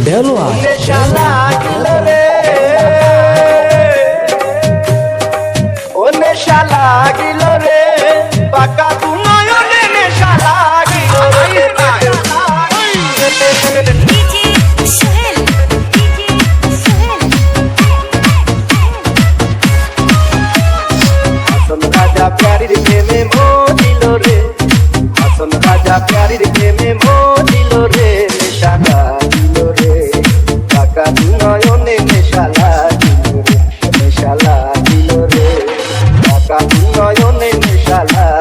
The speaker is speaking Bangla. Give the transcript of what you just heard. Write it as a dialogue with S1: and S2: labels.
S1: বেলুয়া
S2: নেশা লাগিল রে, ও নেশা লাগিল রে, পাকা দু নয়নে নেশা লাগিল রে। হাসন রাজা প্যারির প্রেমে মজিল রে, হাসন রাজা প্যারির প্রেমে মজিল রে, নেশা লাগিল রে, পাকা দু নয়নে নেশা লাগিল রে, নেশা লাগিল রে, পাকা দু নয়নে নেশা লাগিল।